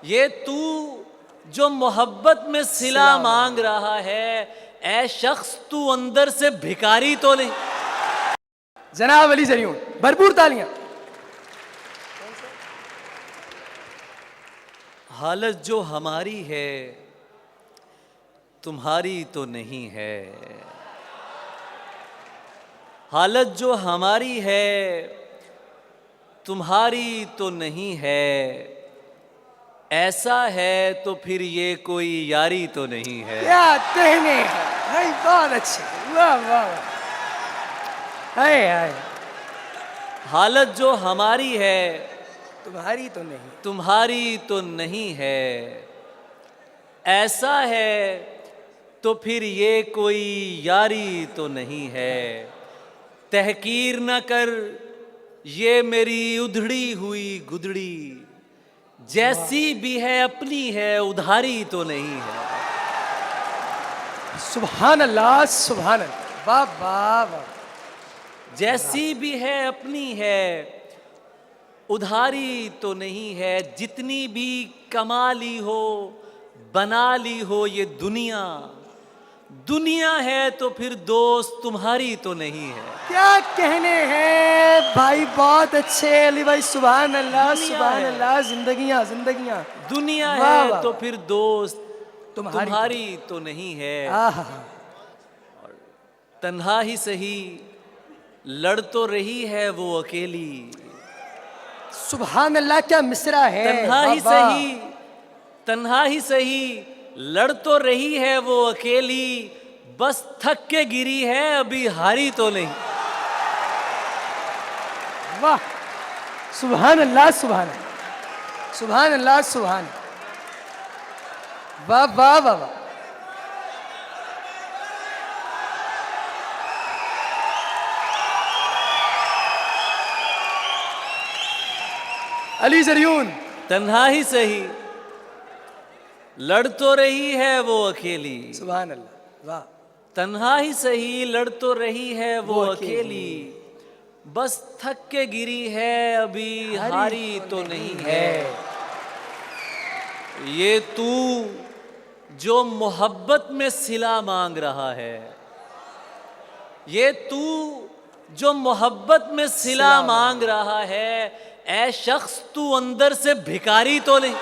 یہ تو جو محبت میں صلہ مانگ رہا ہے، اے شخص تو اندر سے بھکاری تو نہیں؟ جناب علی زریون، بھرپور تالیاں۔ حالت جو ہماری ہے تمہاری تو نہیں ہے، حالت جو ہماری ہے تمہاری تو نہیں ہے، ایسا ہے تو پھر یہ کوئی یاری تو نہیں ہے۔ کیا کہنے ہیں، ہائی بہت اچھے، واہ واہ واہ، ہائے ہائے، حالت جو ہماری ہے تمہاری تو نہیں، تمہاری تو نہیں ہے، ایسا ہے تو پھر یہ کوئی یاری تو نہیں ہے۔ تحقیر نہ کر یہ میری ادھڑی ہوئی گدڑی، جیسی بھی ہے اپنی ہے ادھاری تو نہیں ہے۔ سبحان اللہ سبحان اللہ، واہ واہ واہ، جیسی بھی ہے اپنی ہے ادھاری تو نہیں ہے، جتنی بھی کما لی ہو بنا لی ہو یہ دنیا، دنیا ہے تو پھر دوست تمہاری تو نہیں ہے۔ کیا کہنے ہیں بھائی، بہت اچھے علی بھائی، سبحان اللہ دنیا سبحان ہے، اللہ، زندگیاں زندگیاں، دنیا واہ ہے واہ تو واہ، پھر دوست تمہاری تمہاری تو نہیں ہے۔ آہا، تنہا ہی سہی لڑ تو رہی ہے وہ اکیلی، سبحان اللہ، کیا مصرع ہے، تنہا واہ ہی واہ، سہی تنہا ہی سہی لڑ تو رہی ہے وہ اکیلی، بس تھک کے گری ہے ابھی ہاری تو نہیں۔ واہ، سبحان اللہ سبحان اللہ، سبحان اللہ سبحان اللہ، واہ واہ واہ واہ، علی زریون، تنہا ہی سہی لڑ تو رہی ہے وہ اکیلی، سبحان اللہ، واہ، تنہا ہی سہی لڑ تو رہی ہے وہ اکیلی، بس تھک کے گری ہے ابھی ہاری تو نہیں ہے۔ یہ تو جو محبت میں صلہ مانگ رہا ہے، یہ تو جو محبت میں صلہ مانگ رہا ہے، اے شخص تو اندر سے بھکاری تو نہیں؟